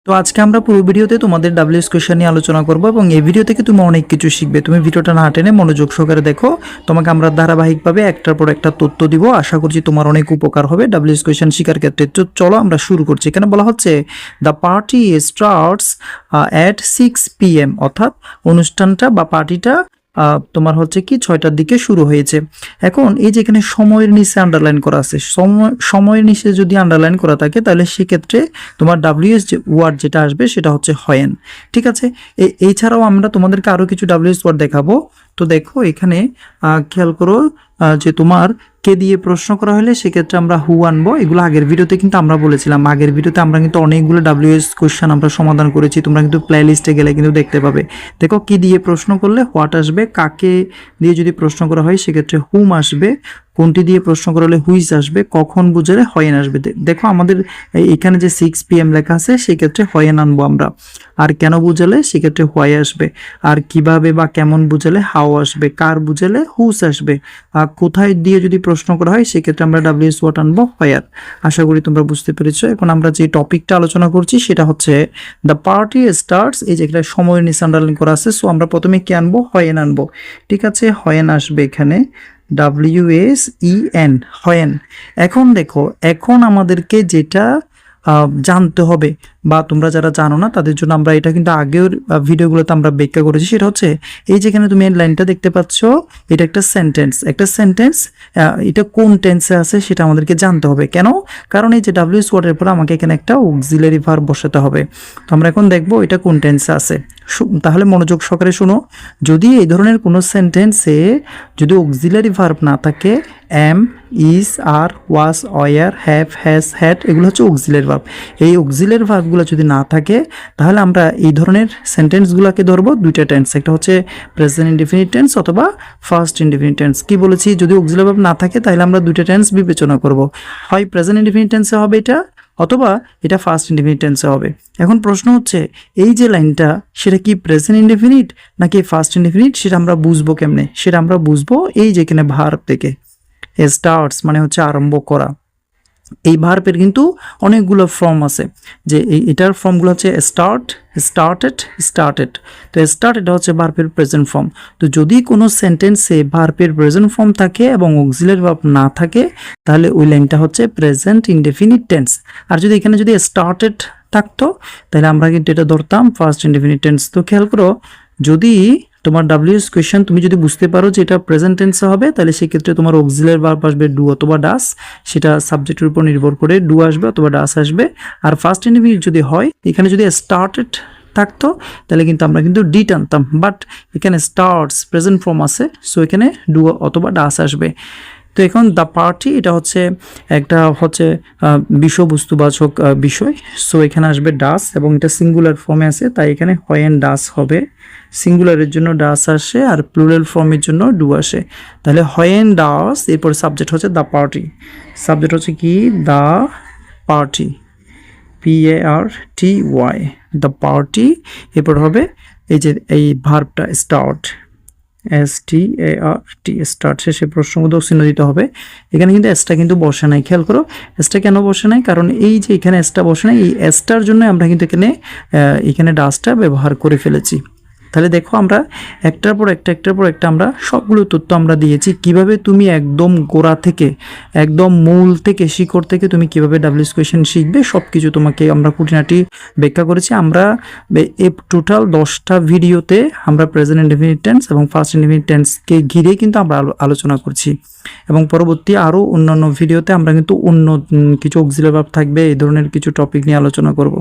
তো আজকে আমরা পুরো ভিডিওতে তোমাদের ডাব্লিউএস কোয়েশ্চেন নিয়ে আলোচনা করব এবং এই ভিডিও থেকে তুমি অনেক কিছু শিখবে। তুমি ভিডিওটা না টেনে মনোযোগ সহকারে দেখো, তোমাকে আমরা ধারাবাহিকভাবে একটার পর একটা তথ্য দিব। আশা করছি তোমার অনেক উপকার হবে ডাব্লিউএস কোয়েশ্চেন শেখার ক্ষেত্রে। তো চলো আমরা শুরু করছি। এখানে বলা হচ্ছে the party starts at 6 PM, অর্থাৎ অনুষ্ঠানটা বা পার্টিটা তোমার হচ্ছে কি 6টার দিকে শুরু হয়েছে। এখন এই যে এখানে সময়ের নিচে আন্ডারলাইন করা আছে, সময়ের নিচে যদি আন্ডারলাইন করা থাকে তাহলে সেক্ষেত্রে তোমার ডাব্লিউএস যে ওয়ার্ড যেটা আসবে সেটা হচ্ছে হয়েন। ঠিক আছে, এছাড়াও আমরা তোমাদেরকে আরও কিছু ডাব্লিউএস ওয়ার্ড দেখাবো। তো দেখো এখানে খেয়াল করো যে তোমার কে দিয়ে প্রশ্ন করা হলে সেক্ষেত্রে আমরা হু আনবো। এগুলো আগের ভিডিওতে কিন্তু আমরা বলেছিলাম, আগের ভিডিওতে আমরা কিন্তু অনেকগুলো ডাব্লিউএস কোয়েশ্চেন আমরা সমাধান করেছি। তোমরা কিন্তু প্লে লিস্টে গেলে কিন্তু দেখতে পাবে। দেখো কি দিয়ে প্রশ্ন করলে হোয়াট আসবে, কাকে দিয়ে যদি প্রশ্ন করা হয় সেক্ষেত্রে হুম আসবে, কোনটি দিয়ে প্রশ্ন করা হলে হুইচ আসবে, কখন বুঝালে হয়েন আসবে। দেখো আমাদের এখানে যে 6 PM লেখা আছে সেক্ষেত্রে হয়েন আনবো আমরা, আর কেন বুঝালে সেক্ষেত্রে হোয়াই আসবে, আর কিভাবে বা কেমন বুঝালে হাও আসবে, কার বুঝালে হুস আসবে, আর কোথায় দিয়ে যদি প্রশ্ন করা হয় সেক্ষেত্রে আমরা ডাব্লিউএস ওয়াট আনবো হোয়ার। আশা করি তোমরা বুঝতে পেরেছো। এখন আমরা যে টপিকটা আলোচনা করছি সেটা হচ্ছে দ্য পার্টি স্টার্টস। এই যে এখানে সময়ের নিচে আন্ডারলাইন করা আছে, সো আমরা প্রথমে কি আনবো, হয়েন আনবো। ঠিক আছে, হয়েন আসবে এখানে WSEN, হয়েন। এখন দেখো, এখন আমাদেরকে যেটা জানতে হবে বা তোমরা যারা জানো না তাদের জন্য আমরা এটা কিন্তু আগের ভিডিওগুলোতে আমরা ব্যাখ্যা করেছি। সেটা হচ্ছে এই যেখানে তুমি এই লাইনটা দেখতে পাচ্ছ, এটা একটা সেন্টেন্স, এটা কোন টেন্সে আছে সেটা আমাদেরকে জানতে হবে। কেন? কারণ এই যে ডাব্লিউএস ওয়ার্ডের পর আমাকে এখানে একটা অক্সিলারি ভার্ব বসাতে হবে। তো আমরা এখন দেখবো এটা কোন টেন্সে আছে। তাহলে মনোযোগ সহকারে শুনো। যদি এই ধরনের কোনো সেন্টেন্সে যদি অক্সিলারি ভার্ব না থাকে, am, is, are, was, were, have, has, had, এগুলো হচ্ছে অক্সিলারি ভার্ব। এই অক্সিলারি ভার্বগুলো যদি না থাকে তাহলে আমরা এই ধরনের সেন্টেন্সগুলোকে ধরবো দুইটা টেন্স, একটা হচ্ছে প্রেজেন্ট ইনডিফিনিট টেন্স অথবা ফার্স্ট ইনডিফিনিট টেন্স। কি বলেছি, যদি অক্সিলারি ভার্ব না থাকে তাহলে আমরা দুইটা টেন্স বিবেচনা করব, হয় প্রেজেন্ট ইনডিফিনিট টেন্সে হবে এটা, অথবা এটা ফার্স্ট ইনডিফিনিট টেন্সে হবে। এখন প্রশ্ন হচ্ছে এই যে লাইনটা সেটা কি প্রেজেন্ট ইনডিফিনিট নাকি ফার্স্ট ইনডিফিনিট, সেটা আমরা বুঝবো কেমনে? সেটা আমরা বুঝবো এই যে এখানে ভার্ব থেকে। স্টার্টস মানে হচ্ছে আরম্ভ করা। এই ভার্বের কিন্তু অনেকগুলো ফর্ম আছে, যে এটার ফর্মগুলো হচ্ছে স্টার্ট, স্টার্টেড, স্টার্টেড। তো স্টার্ট এটা হচ্ছে ভার্বের প্রেজেন্ট ফর্ম। তো যদি কোনো সেন্টেন্সে ভার্বের প্রেজেন্ট ফর্ম থাকে এবং অক্সিলারি ভার্ব না থাকে তাহলে ওই লাইনটা হচ্ছে প্রেজেন্ট ইনডেফিনিট টেন্স। আর যদি এখানে যদি স্টার্টেড থাকতো তাহলে আমরা কিন্তু এটা ধরতাম ফার্স্ট ইনডেফিনিট টেন্স। তো খেয়াল করো, যদি তোমার ডাব্লিউএস কোয়েশ্চেন তুমি যদি বুঝতে পারো যে এটা প্রেজেন্ট টেন্সে হবে তাহলে সেক্ষেত্রে তোমার অক্সিলারি ভার্ব আসবে ডু অথবা ডাস, সেটা সাবজেক্টের উপর নির্ভর করে ডু আসবে অথবা ডাস আসবে। আর ফার্স্ট ইনডিফিনিট যদি হয়, এখানে যদি স্টার্টেড থাকতো তাহলে কিন্তু আমরা কিন্তু ডি টানতাম, বাট এখানে স্টার্টস প্রেজেন্ট ফর্ম আছে, সো এখানে ডু অথবা ডাস আসবে। তো এখন দ্য পার্টি এটা হচ্ছে একটা হচ্ছে বিষয়বস্তুবাচক বিষয়, সো এখানে আসবে ডাস এবং এটা সিঙ্গুলার ফর্মে আছে তাই এখানে হয়েন ডাস হবে। সিঙ্গুলারের জন্য ডাস আসে আর প্লুরাল ফর্মের জন্য ডু আসে। তাহলে হয়েন ডাস, এরপর সাবজেক্ট হচ্ছে দ্য পার্টি। সাবজেক্ট হচ্ছে কি, the party, PARTY, the party. এরপর হবে এই যে এই ভার্বটা স্টার্ট, START, স্টার্ট, শেষে প্রশ্নবোধক চিহ্ন দিতে হবে। এখানে কিন্তু এসটা কিন্তু বসে নাই, খেয়াল করো এসটা কেন বসে নাই, কারণ এই যে এখানে এসটা বসে নাই, এই এসটার জন্য আমরা কিন্তু এখানে ডাসটা ব্যবহার করে ফেলেছি। তাহলে দেখো আমরা একটার পর একটা আমরা সবগুলো তথ্য আমরা দিয়েছি, কিভাবে তুমি একদম গোড়া থেকে, একদম মূল থেকে, শিকড় থেকে তুমি কিভাবে ডাব্লিউএস কোয়েশ্চেন শিখবে সব কিছু তোমাকে আমরা খুঁটিনাটি ব্যাখ্যা করেছি। আমরা এই টোটাল 10টা ভিডিওতে আমরা প্রেজেন্ট ইনডেফিনিট টেন্স এবং ফার্স্ট ইনডেফিনিট টেন্সকে ঘিরে কিন্তু আমরা আলোচনা করছি, এবং পরবর্তী আরও অন্যান্য ভিডিওতে আমরা কিন্তু অন্য কিছু অক্সিলারি ভার্ব থাকবে, এই ধরনের কিছু টপিক নিয়ে আলোচনা করব।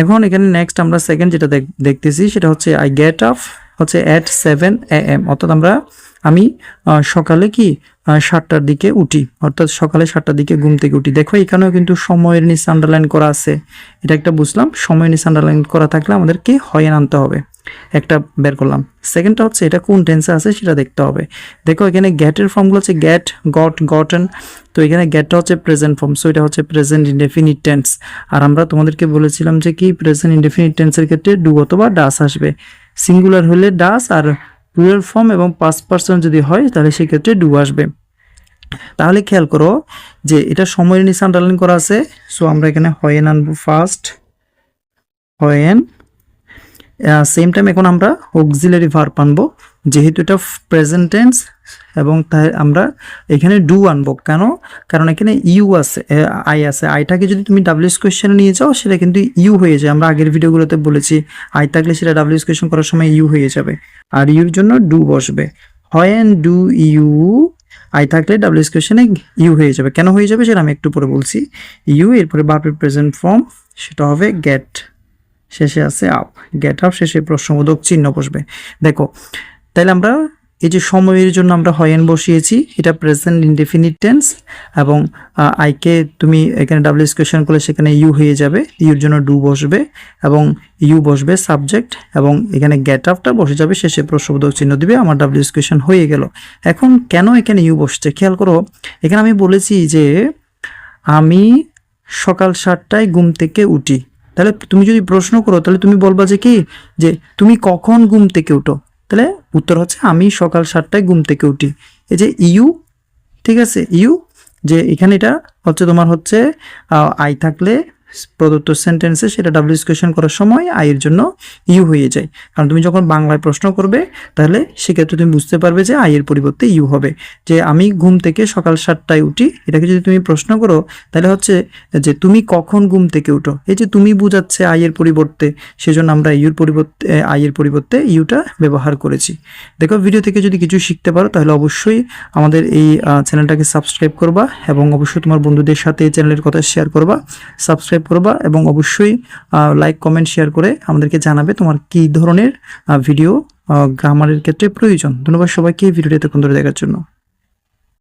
এখন এখানে নেক্সট আমরা সেকেন্ড যেটা দেখতেছি সেটা হচ্ছে আই গেট আপ হচ্ছে অ্যাট 7 AM, অর্থাৎ আমি সকালে কি 7টার দিকে উঠি, অর্থাৎ সকালে 7টার দিকে ঘুম থেকে উঠি। দেখো এখানেও কিন্তু সময়ের নিচে আন্ডারলাইন করা আছে, এটা একটা বুঝলাম। সময়ের নিচে আন্ডারলাইন করা থাকলে আমাদেরকে হয়েন আনতে হবে, একটা বের করলাম। সেকেন্ডটা হচ্ছে এটা কোন টেন্সে আছে সেটা দেখতে হবে। দেখো এখানে গেটের ফর্মগুলো হচ্ছে গেট, গট, গটেন। তো এখানে গেটটা হচ্ছে প্রেজেন্ট ফর্ম, সো এটা হচ্ছে প্রেজেন্ট ইনডেফিনিট টেন্স। আর আমরা তোমাদেরকে বলেছিলাম যে কি প্রেজেন্ট ইনডেফিনিট টেন্সের ক্ষেত্রে ডু অথবা ডাস আসবে। সিঙ্গুলার হলে ডাস, আর প্লুরাল ফর্ম এবং পাস্ট পারসন যদি হয় তাহলে সেক্ষেত্রে ডু আসবে। তাহলে খেয়াল করো যে এটা সময়ের নিচে আন্ডারলাইন করা আছে, সো আমরা এখানে হয়েন আনবো ফার্স্ট, হোয়েন সেম টাইম এখন আমরা অক্সিলারি ভার্ব আনবো, যেহেতু এটা প্রেজেন্ট টেন্স এবং তাই আমরা এখানে ডু আনবো। কেন? কারণ এখানে ইউ আছে, আই আছে। আইটাকে যদি তুমি ডাব্লিউএস কোয়েশ্চেনে নিয়ে যাও সেটা কিন্তু ইউ হয়ে যায়। আমরা আগের ভিডিওগুলোতে বলেছি আই থাকলে সেটা ডাব্লিউএস কোয়েশ্চেন করার সময় ইউ হয়ে যাবে, আর ইউর জন্য ডু বসবে। হোয়েন ডু ইউ, আই থাকলে ডাব্লিউএস কোয়েশ্চেনে ইউ হয়ে যাবে। কেন হয়ে যাবে সেটা আমি একটু পরে বলছি। ইউ, এরপরে ভার্বের প্রেজেন্ট ফর্ম সেটা হবে গেট, শেষে আছে আপ, গেট আপ, শেষে প্রশ্নবোধক চিহ্ন বসবে। দেখো তাহলে আমরা এই যে সময়ের জন্য আমরা হয়েন বসিয়েছি, এটা প্রেজেন্ট ইনডেফিনিট টেন্স, এবং আইকে তুমি এখানে ডাব্লিউএস কোয়েশ্চেন করলে সেখানে ইউ হয়ে যাবে, ইউর জন্য ডু বসবে এবং ইউ বসবে সাবজেক্ট, এবং এখানে গেট আপটা বসে যাবে, শেষে প্রশ্নবোধক চিহ্ন দিবে। আমার ডাব্লিউএস কোয়েশ্চেন হয়ে গেল। এখন কেন এখানে ইউ বসছে খেয়াল করো। এখানে আমি বলেছি যে আমি সকাল 7টায় ঘুম থেকে উঠি। তাহলে তুমি যদি প্রশ্ন করো তাহলে তুমি বলবা যে কি, যে তুমি কখন ঘুম থেকে উঠো? তাহলে উত্তর হচ্ছে আমি সকাল 7টায় ঘুম থেকে উঠি। এই যে ইউ, ঠিক আছে, ইউ, যে এখানে এটা হচ্ছে তোমার হচ্ছে আই থাকলে প্রদত্ত সেন্টেন্সে সেটা ডাব্লিউএস কোয়েশ্চেন করার সময় আইয়ের জন্য ইউ হয়ে যায়। কারণ তুমি যখন বাংলায় প্রশ্ন করবে তাহলে সেক্ষেত্রে তুমি বুঝতে পারবে যে আইয়ের পরিবর্তে ইউ হবে। যে আমি ঘুম থেকে সকাল 7টায় উঠি, এটাকে যদি তুমি প্রশ্ন করো তাহলে হচ্ছে যে তুমি কখন ঘুম থেকে উঠো। এই যে তুমি বুঝাচ্ছে আইয়ের পরিবর্তে, সেজন্য আমরা আইয়ের পরিবর্তে ইউটা ব্যবহার করেছি। দেখো ভিডিও থেকে যদি কিছু শিখতে পারো তাহলে অবশ্যই আমাদের এই চ্যানেলটাকে সাবস্ক্রাইব করবা, এবং অবশ্যই তোমার বন্ধুদের সাথে এই চ্যানেলের কথা শেয়ার করবা, সাবস্ক্রাইব করবা, এবং অবশ্যই লাইক কমেন্ট শেয়ার করে আমাদেরকে জানাবে তোমার কি ধরনের ভিডিও গ্রামারের ক্ষেত্রে প্রয়োজন। ধন্যবাদ সবাইকে ভিডিওটি এতক্ষণ ধরে দেখার জন্য।